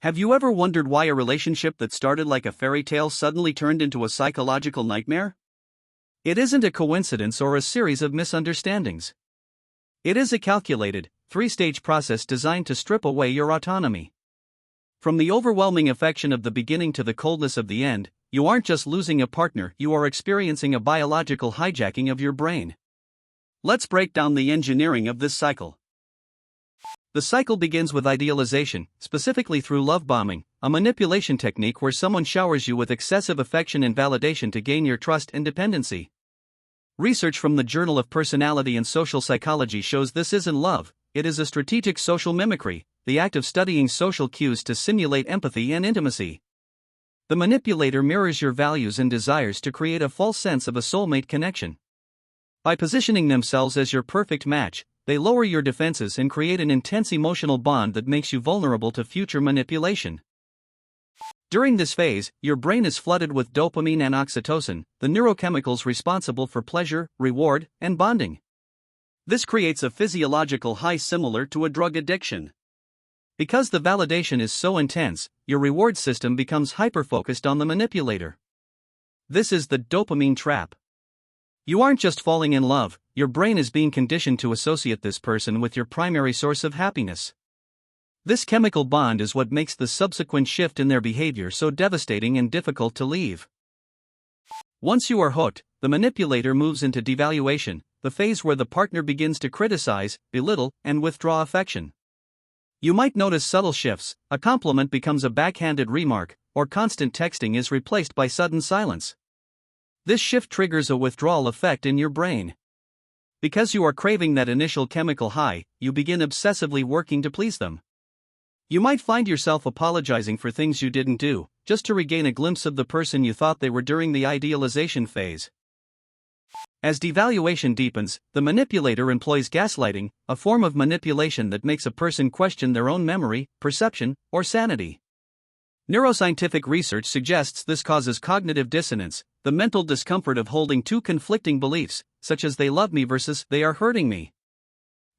Have you ever wondered why a relationship that started like a fairy tale suddenly turned into a psychological nightmare? It isn't a coincidence or a series of misunderstandings. It is a calculated, three-stage process designed to strip away your autonomy. From the overwhelming affection of the beginning to the coldness of the end, you aren't just losing a partner, you are experiencing a biological hijacking of your brain. Let's break down the engineering of this cycle. The cycle begins with idealization, specifically through love bombing, a manipulation technique where someone showers you with excessive affection and validation to gain your trust and dependency. Research from the Journal of Personality and Social Psychology shows this isn't love, it is a strategic social mimicry, the act of studying social cues to simulate empathy and intimacy. The manipulator mirrors your values and desires to create a false sense of a soulmate connection. By positioning themselves as your perfect match, they lower your defenses and create an intense emotional bond that makes you vulnerable to future manipulation. During this phase, your brain is flooded with dopamine and oxytocin, the neurochemicals responsible for pleasure, reward, and bonding. This creates a physiological high similar to a drug addiction. Because the validation is so intense, your reward system becomes hyper-focused on the manipulator. This is the dopamine trap. You aren't just falling in love, your brain is being conditioned to associate this person with your primary source of happiness. This chemical bond is what makes the subsequent shift in their behavior so devastating and difficult to leave. Once you are hooked, the manipulator moves into devaluation, the phase where the partner begins to criticize, belittle, and withdraw affection. You might notice subtle shifts, a compliment becomes a backhanded remark, or constant texting is replaced by sudden silence. This shift triggers a withdrawal effect in your brain. Because you are craving that initial chemical high, you begin obsessively working to please them. You might find yourself apologizing for things you didn't do, just to regain a glimpse of the person you thought they were during the idealization phase. As devaluation deepens, the manipulator employs gaslighting, a form of manipulation that makes a person question their own memory, perception, or sanity. Neuroscientific research suggests this causes cognitive dissonance, the mental discomfort of holding two conflicting beliefs, such as they love me versus they are hurting me.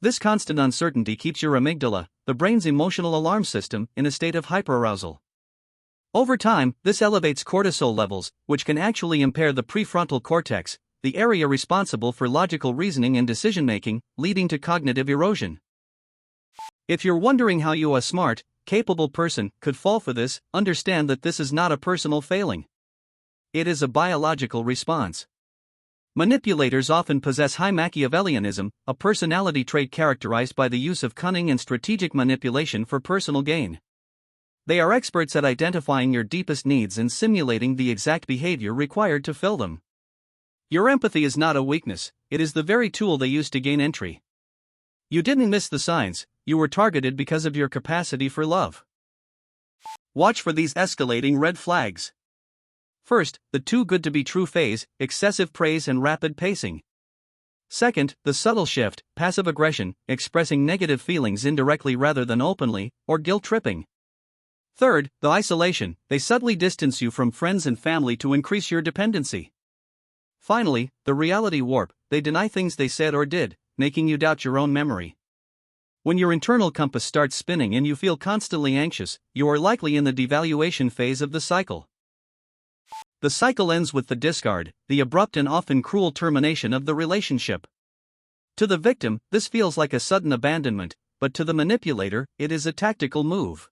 This constant uncertainty keeps your amygdala, the brain's emotional alarm system, in a state of hyperarousal. Over time, this elevates cortisol levels, which can actually impair the prefrontal cortex, the area responsible for logical reasoning and decision-making, leading to cognitive erosion. If you're wondering how you, a smart, capable person, could fall for this, understand that this is not a personal failing. It is a biological response. Manipulators often possess high Machiavellianism, a personality trait characterized by the use of cunning and strategic manipulation for personal gain. They are experts at identifying your deepest needs and simulating the exact behavior required to fill them. Your empathy is not a weakness, it is the very tool they use to gain entry. You didn't miss the signs, you were targeted because of your capacity for love. Watch for these escalating red flags. First, the too good to be true phase, excessive praise and rapid pacing. Second, the subtle shift, passive aggression, expressing negative feelings indirectly rather than openly, or guilt tripping. Third, the isolation, they subtly distance you from friends and family to increase your dependency. Finally, the reality warp, they deny things they said or did, making you doubt your own memory. When your internal compass starts spinning and you feel constantly anxious, you are likely in the devaluation phase of the cycle. The cycle ends with the discard, the abrupt and often cruel termination of the relationship. To the victim, this feels like a sudden abandonment, but to the manipulator, it is a tactical move.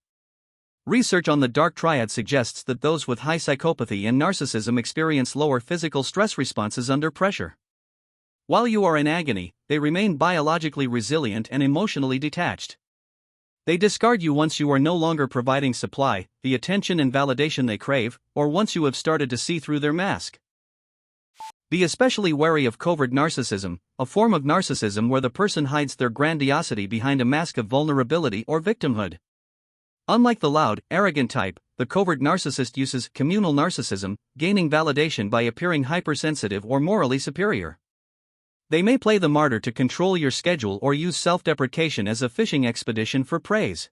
Research on the dark triad suggests that those with high psychopathy and narcissism experience lower physical stress responses under pressure. While you are in agony, they remain biologically resilient and emotionally detached. They discard you once you are no longer providing supply, the attention and validation they crave, or once you have started to see through their mask. Be especially wary of covert narcissism, a form of narcissism where the person hides their grandiosity behind a mask of vulnerability or victimhood. Unlike the loud, arrogant type, the covert narcissist uses communal narcissism, gaining validation by appearing hypersensitive or morally superior. They may play the martyr to control your schedule or use self-deprecation as a fishing expedition for praise.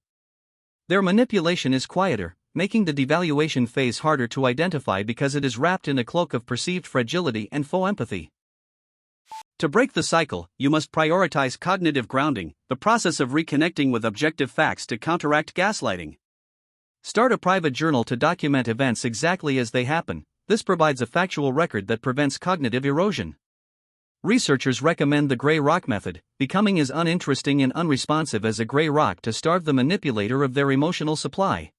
Their manipulation is quieter, making the devaluation phase harder to identify because it is wrapped in a cloak of perceived fragility and faux empathy. To break the cycle, you must prioritize cognitive grounding, the process of reconnecting with objective facts to counteract gaslighting. Start a private journal to document events exactly as they happen. This provides a factual record that prevents cognitive erosion. Researchers recommend the gray rock method, becoming as uninteresting and unresponsive as a gray rock to starve the manipulator of their emotional supply.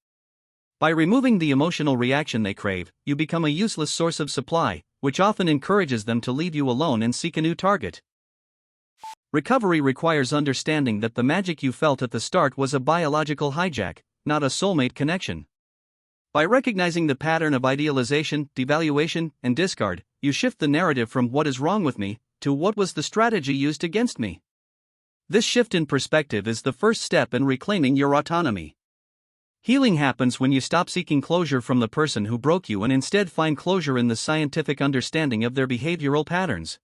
By removing the emotional reaction they crave, you become a useless source of supply, which often encourages them to leave you alone and seek a new target. Recovery requires understanding that the magic you felt at the start was a biological hijack, not a soulmate connection. By recognizing the pattern of idealization, devaluation, and discard, you shift the narrative from "what is wrong with me" to "what was the strategy used against me." This shift in perspective is the first step in reclaiming your autonomy. Healing happens when you stop seeking closure from the person who broke you and instead find closure in the scientific understanding of their behavioral patterns.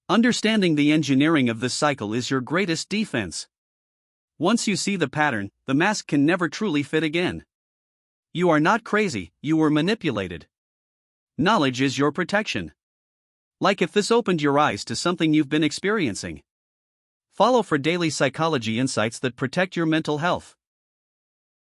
Understanding the engineering of this cycle is your greatest defense. Once you see the pattern, the mask can never truly fit again. You are not crazy, you were manipulated. Knowledge is your protection. Like if this opened your eyes to something you've been experiencing. Follow for daily psychology insights that protect your mental health.